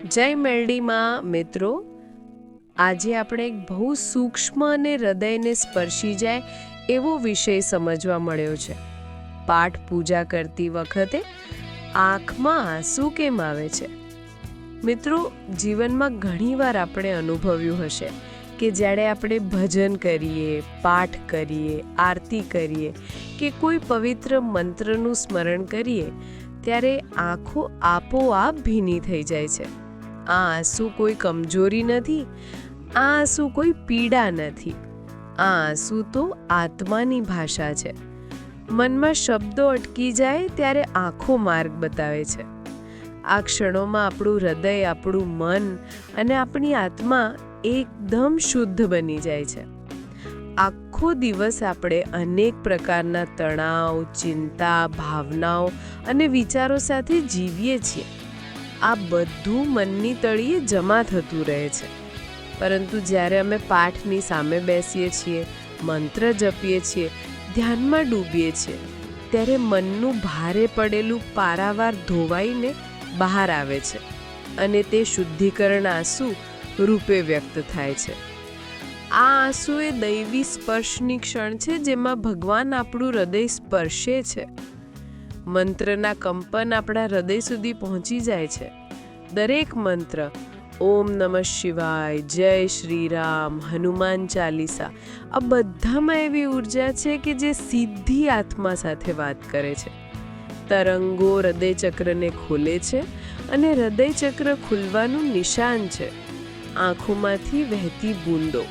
જય મેલડીમાં મિત્રો, આજે આપણે એક બહુ સૂક્ષ્મ અને હૃદયને સ્પર્શી જાય એવો વિષય સમજવા મળ્યો છે. પાઠ પૂજા કરતી વખતે આંખમાં આંસુ કેમ આવે છે? મિત્રો, જીવનમાં ઘણીવાર આપણે અનુભવ્યું હશે કે જ્યારે આપણે ભજન કરીએ, પાઠ કરીએ, આરતી કરીએ કે કોઈ પવિત્ર મંત્રનું સ્મરણ કરીએ ત્યારે આંખો આપોઆપ ભીની થઈ જાય છે. આ આંસુ કોઈ કમજોરી નથી, આ આંસુ કોઈ પીડા નથી, આ આંસુ તો આત્માની ભાષા છે. મનમાં શબ્દો અટકી જાય ત્યારે આંખો માર્ગ બતાવે છે. આ ક્ષણોમાં આપણું હૃદય, આપણું મન અને આપણી આત્મા એકદમ શુદ્ધ બની જાય છે. આખો દિવસ આપણે અનેક પ્રકારના તણાવ, ચિંતા, ભાવનાઓ અને વિચારો સાથે જીવીએ છીએ. આ બધું મનની તળિયે જમા થતું રહે છે. પરંતુ જ્યારે અમે પાઠની સામે બેસીએ છીએ, મંત્ર જપીએ છીએ, ધ્યાનમાં ડૂબીએ છીએ, ત્યારે મનનું ભારે પડેલું પારાવાર ધોવાઈને બહાર આવે છે અને તે શુદ્ધિકરણ આંસુ રૂપે વ્યક્ત થાય છે. આ આંસુ એ દૈવી સ્પર્શની ક્ષણ છે જેમાં ભગવાન આપણું હૃદય સ્પર્શે છે. મંત્રના કંપન આપણા હૃદય સુધી પહોંચી જાય છે. દરેક મંત્ર, ઓમ નમઃ શિવાય, જય શ્રી રામ, હનુમાન ચાલીસા, આ બધામાં એવી ઉર્જા છે કે જે સીધી આત્મા સાથે વાત કરે છે. તરંગો હૃદયચક્રને ખોલે છે અને હૃદયચક્ર ખુલવાનું નિશાન છે આંખોમાંથી વહેતી બૂંદો.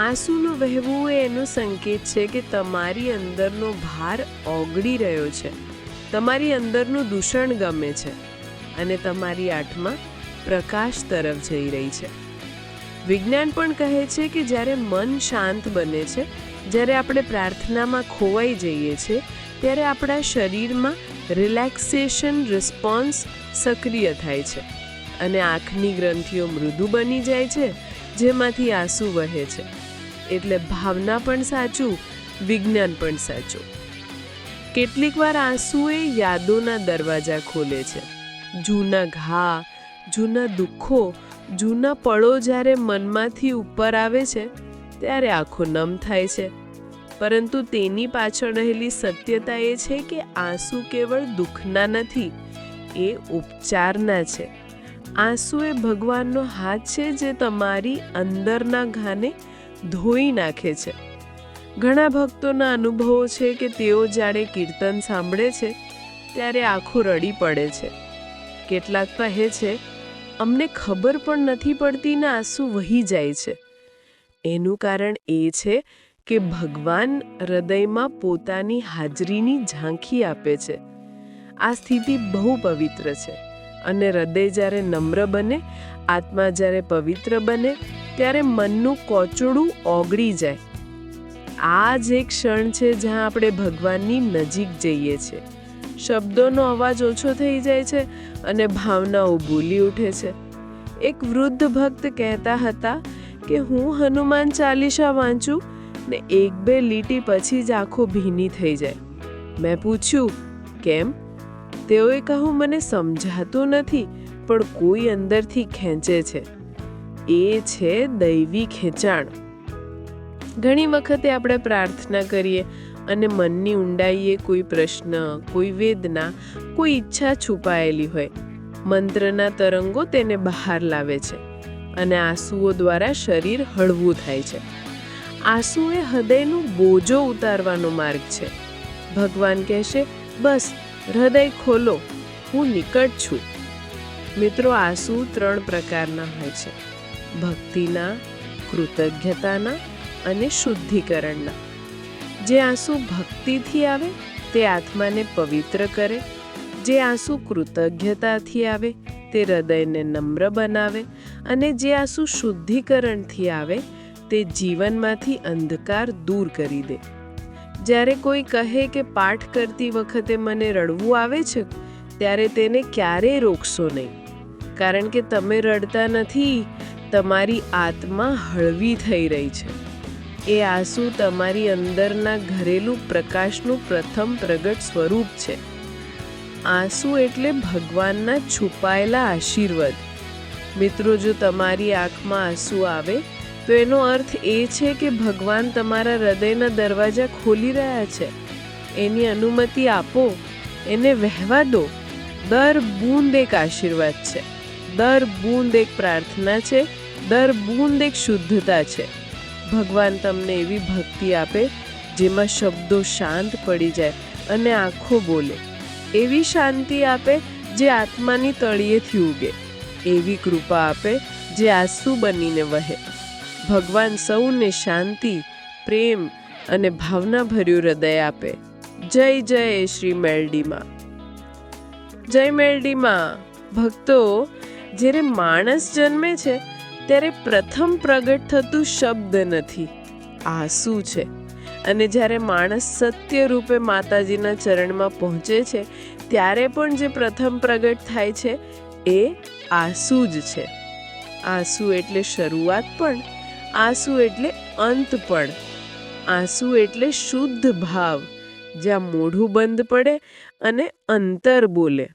આંસુનું વહેવું એનો સંકેત છે કે તમારી અંદરનો ભાર ઓગળી રહ્યો છે, તમારી અંદરનું દૂષણ ગમે છે અને તમારી આત્મા પ્રકાશ તરફ જઈ રહી છે. વિજ્ઞાન પણ કહે છે કે જ્યારે મન શાંત બને છે, જ્યારે આપણે પ્રાર્થનામાં ખોવાઈ જઈએ છીએ, ત્યારે આપણા શરીરમાં રિલેક્સેશન રિસ્પોન્સ સક્રિય થાય છે અને આંખની ગ્રંથિઓ મૃદુ બની જાય છે, જેમાંથી આંસુ વહે છે. એટલે ભાવના પણ સાચું, વિજ્ઞાન પણ સાચું. કેટલીક વાર આંસુ એ યાદોના દરવાજા ખોલે છે. જૂના ઘા, જૂના દુઃખો, જૂના પળો જ્યારે મનમાંથી ઉપર આવે છે ત્યારે આંખો નમ થાય છે. પરંતુ તેની પાછળ રહેલી સત્યતા એ છે કે આંસુ કેવળ દુઃખના નથી, એ ઉપચારના છે. આંસુ એ ભગવાનનો હાથ છે જે તમારી અંદરના ઘાને ધોઈ નાખે છે. ઘણા ભક્તોના અનુભવો છે કે તેઓ જાણે કીર્તન સાંભળે છે ત્યારે આંખો રડી પડે છે. કેટલાક કહે છે, અમને ખબર પણ નથી પડતી ને આંસુ વહી જાય છે. એનું કારણ એ છે કે ભગવાન હૃદયમાં પોતાની હાજરીની ઝાંખી આપે છે. આ સ્થિતિ બહુ પવિત્ર છે અને હૃદય જ્યારે નમ્ર બને, આત્મા જ્યારે પવિત્ર બને, ત્યારે મનનું કોચડું ઓગળી જાય. આ જ એક ક્ષણ છે જ્યાં આપણે ભગવાનની નજીક જઈએ છીએ. શબ્દોનો અવાજ ઓછો થઈ જાય છે અને ભાવનાઓ બોલી ઉઠે છે. એક વૃદ્ધ ભક્ત કહેતા હતા કે હું હનુમાન ચાલીસા વાંચું ને 1-2 લીટી પછી જ આંખો ભીની થઈ જાય. મેં પૂછ્યું, કેમ? તેઓએ કહ્યું, મને સમજાતું નથી, પણ કોઈ અંદરથી ખેંચે છે. એ છે દૈવી ખેંચાણ. ઘણી વખતે આપણે પ્રાર્થના કરીએ અને મનની ઊંડાઈએ કોઈ પ્રશ્ન, કોઈ વેદના, કોઈ ઈચ્છા છુપાયેલી હોય. મંત્રના તરંગો તેને બહાર લાવે છે અને આંસુઓ દ્વારા શરીર હળવું થાય છે. આંસુ એ હૃદયનો બોજો ઉતારવાનો માર્ગ છે. ભગવાન કહેશે, બસ હૃદય ખોલો, હું નિકટ છું. મિત્રો, આંસુ 3 પ્રકારના હોય છે: ભક્તિના, કૃતજ્ઞતાના અને શુદ્ધિકરણના. જે આંસુ ભક્તિથી આવે તે આત્માને પવિત્ર કરે, જે આંસુ કૃતજ્ઞતાથી આવે તે હૃદયને નમ્ર બનાવે અને જે આંસુ શુદ્ધિકરણથી આવે તે જીવનમાંથી અંધકાર દૂર કરી દે. જ્યારે કોઈ કહે કે પાઠ કરતી વખતે મને રડવું આવે છે, ત્યારે તેને ક્યારેય રોકશો નહીં, કારણ કે તમે રડતા નથી, તમારી આત્મા હળવી થઈ રહી છે. એ આંસુ તમારી અંદરના ઘરેલું પ્રકાશનું પ્રથમ પ્રગટ સ્વરૂપ છે. આંસુ એટલે ભગવાનના છુપાયેલા આશીર્વાદ. મિત્રો, જો તમારી આંખમાં આંસુ આવે તો એનો અર્થ એ છે કે ભગવાન તમારા હૃદયના દરવાજા ખોલી રહ્યા છે. એની અનુમતિ આપો, એને વહેવા દો. દર બૂંદ એક આશીર્વાદ છે, દર બૂંદ એક પ્રાર્થના છે, દર બૂંદ એક શુદ્ધતા છે. ભગવાન તમને એવી ભક્તિ આપે જેમાં શબ્દો શાંત પડી જાય અને આંખો બોલે. એવી શાંતિ આપે જે આત્માની તળિયેથી ઉગે. એવી કૃપા આપે જે આંસુ બનીને વહે. ભગવાન સૌને શાંતિ, પ્રેમ અને ભાવનાભર્યું હૃદય આપે. જય જય શ્રી મેલડીમાં. જય મેલડીમાં. ભક્તો, જ્યારે માણસ જન્મે છે ત્યારે પ્રથમ પ્રગટ થતું શબ્દ નથી, આંસુ છે. અને જ્યારે માણસ સત્ય રૂપે માતાજીના ચરણમાં પહોંચે છે ત્યારે પણ જે પ્રથમ પ્રગટ થાય છે એ આંસુ જ છે. આંસુ એટલે શરૂઆત પણ, આંસુ એટલે અંત પણ. આંસુ એટલે શુદ્ધ ભાવ, જ્યાં મોઢું બંધ પડે અને અંતર બોલે.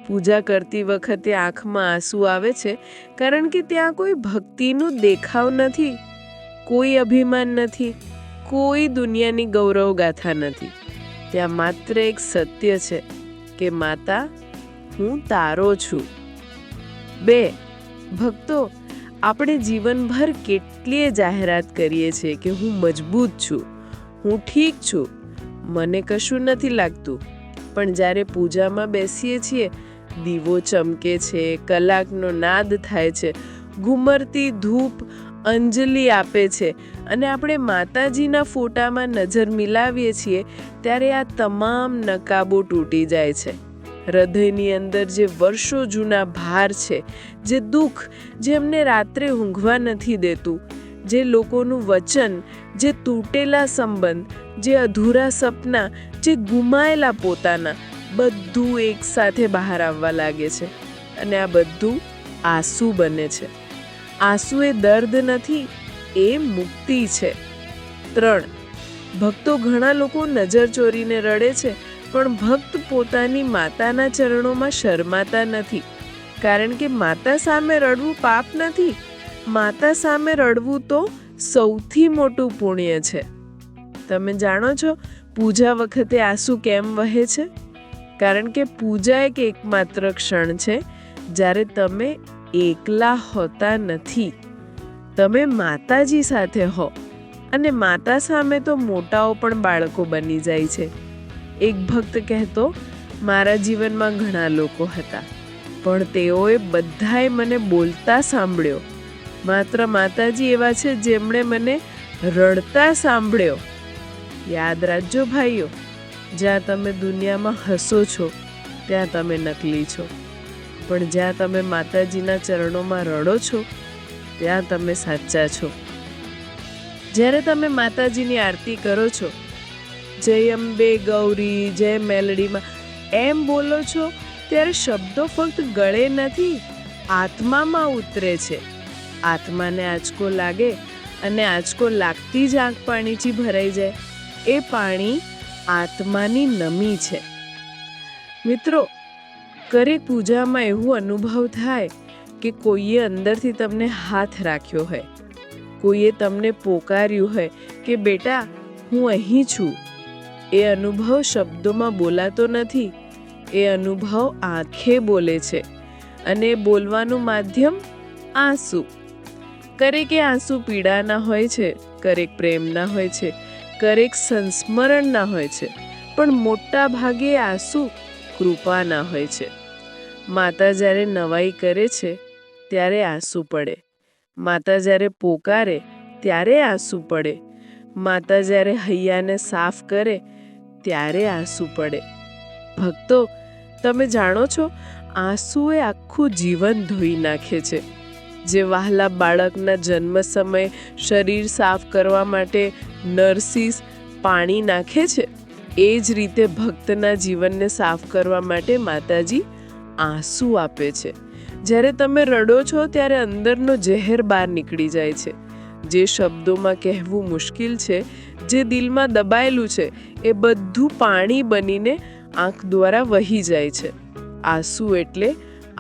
પૂજા કરતી વખતે આંખમાં આંસુ આવે છે કારણ કે ત્યાં કોઈ ભક્તિનું દેખાવ નથી, કોઈ અભિમાન નથી, કોઈ દુનિયાની ગૌરવ ગાથા નથી. ત્યાં માત્ર એક સત્ય છે કે માતા, હું તારો છું. 2. ભક્તો, આપણે જીવનભર કેટલીય જાહેરાત કરીએ છીએ કે હું મજબૂત છું, હું ઠીક છું, મને કશું નથી લાગતું. પણ જ્યારે પૂજામાં બેસીએ છીએ, દીવો ચમકે છે, કલાકનો નાદ થાય છે, ઘુમરતી ધૂપ અંજલિ આપે છે અને આપણે માતાજીના ફોટામાં નજર મિલાવીએ છીએ ત્યારે આ તમામ નકાબો તૂટી જાય છે. હૃદયની અંદર જે વર્ષો જૂના ભાર છે, જે દુઃખ જે અમને રાત્રે ઊંઘવા નથી દેતું, જે લોકોનું વચન, જે તૂટેલા સંબંધ, જે અધૂરા સપના, જે ગુમાયેલા પોતાના, બધું એકસાથે બહાર આવવા લાગે છે અને આ બધું આંસુ બને છે. આંસુ એ દર્દ નથી, એ મુક્તિ છે. 3. ભક્તો, ઘણા લોકો નજર ચોરીને રડે છે પણ ભક્ત પોતાની માતાના ચરણોમાં શરમાતા નથી. કારણ કે માતા સામે રડવું પાપ નથી, માતા સામે રડવું તો સૌથી મોટું પુણ્ય છે. તમે જાણો છો પૂજા વખતે આંસુ કેમ વહે છે? કારણ કે પૂજા એક એકમાત્ર ક્ષણ છે જ્યારે તમે એકલા હોતા નથી, તમે માતાજી સાથે હો. અને માતા સામે તો મોટાઓ પણ બાળકો બની જાય છે. એક ભક્ત કહેતો, મારા જીવનમાં ઘણા લોકો હતા પણ તેઓએ બધાએ મને બોલતા સાંભળ્યો. માત્ર માતાજી એવા છે જેમણે મને રડતા સાંભળ્યો. યાદ રાખજો ભાઈઓ, જ્યાં તમે દુનિયામાં હસો છો ત્યાં તમે નકલી છો, પણ જ્યાં તમે માતાજીના ચરણોમાં રડો છો ત્યાં તમે સાચા છો. જ્યારે તમે માતાજીની આરતી કરો છો, જય અંબે ગૌરી, જય મેલડીમાં એમ બોલો છો ત્યારે શબ્દો ફક્ત ગળે નથી, આત્મામાં ઉતરે છે. આત્માને આંચકો લાગે અને આંચકો લાગતી જ આંખ પાણીથી ભરાઈ જાય. એ પાણી આત્માની નમી છે. મિત્રો, કરે પૂજામાં એવું અનુભવ થાય કે કોઈએ અંદરથી તમને હાથ રાખ્યો હોય, કોઈએ તમને પોકાર્યું હોય કે બેટા હું અહીં છું. એ અનુભવ શબ્દોમાં બોલાતો નથી, એ અનુભવ આંખે બોલે છે અને બોલવાનું માધ્યમ આંસુ. ક્યારેક આંસુ પીડાના હોય છે, ક્યારેક પ્રેમના હોય છે, ક્યારેક સંસ્મરણના હોય છે, પણ મોટા ભાગે આંસુ કૃપાના હોય છે. માતા જ્યારે નવાઈ કરે છે ત્યારે આંસુ પડે, માતા જ્યારે પોકારે ત્યારે આંસુ પડે, માતા જ્યારે હૈયાને સાફ કરે ત્યારે આંસુ પડે. ભક્તો, તમે જાણો છો આંસુ એ આખું જીવન ધોઈ નાખે છે. જે વહાલા બાળકના જન્મ સમયે શરીર સાફ કરવા માટે નર્સિસ પાણી નાખે છે, એ જ રીતે ભક્તના જીવનને સાફ કરવા માટે માતાજી આંસુ આપે છે. જ્યારે તમે રડો છો ત્યારે અંદરનો ઝેર બહાર નીકળી જાય છે. જે શબ્દોમાં કહેવું મુશ્કેલ છે, જે દિલમાં દબાયેલું છે, એ બધું પાણી બનીને આંખ દ્વારા વહી જાય છે. આંસુ એટલે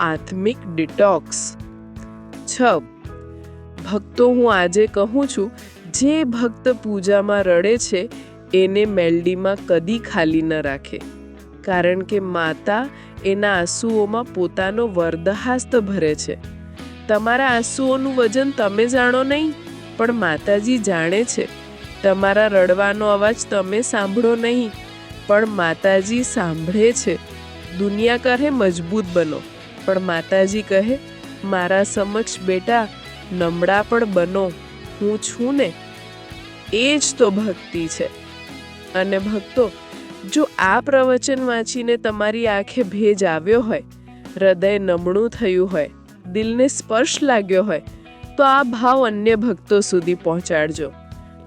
આત્મિક ડિટોક્સ. ભક્તો, હું આજે કહું છું, જે ભક્ત પૂજામાં રડે છે એને મેલડીમાં કદી ખાલી ન રાખે, કારણ કે માતા એના આંસુઓમાં પોતાનો વરદહાસ્ત ભરે છે. તમારા આંસુઓનું વજન તમે જાણો નહીં, પણ માતાજી જાણે છે. તમારા રડવાનો અવાજ તમે સાંભળો નહીં, પણ માતાજી સાંભળે છે. દુનિયા કહે મજબૂત બનો, પણ માતાજી કહે મારા સમક્ષ બેટા નમળા પણ બનો, હું છું ને. એ જ તો ભક્તિ છે. અને ભક્તો, જો આ પ્રવચન વાંચીને તમારી આંખે ભેજ આવ્યો હોય, હૃદય નમણું થયું હોય, દિલને સ્પર્શ લાગ્યો હોય, તો આ ભાવ અન્ય ભક્તો સુધી પહોંચાડજો.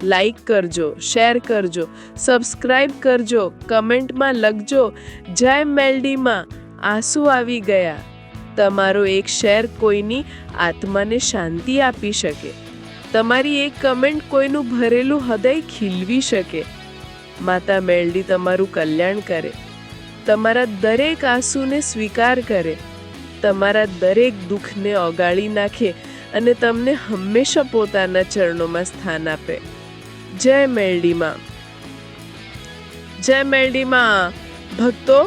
લાઈક કરજો, શેર કરજો, સબસ્ક્રાઇબ કરજો, કમેન્ટમાં લખજો જય મેલડીમાં, આંસુ આવી ગયા. તમારો એક શેર કોઈની આત્માને શાંતિ આપી શકે. તમારી એક કમેન્ટ કોઈનું ભરેલું હૃદય ખીલવી શકે. માતા મેલડી તમારું કલ્યાણ કરે, તમારા દરેક આંસુને સ્વીકાર કરે, તમારા દરેક દુઃખને ઓગાળી નાખે અને તમને હંમેશા પોતાના ચરણોમાં સ્થાન આપે. જય મેલડીમાં, જય મેલડીમાં. ભક્તો,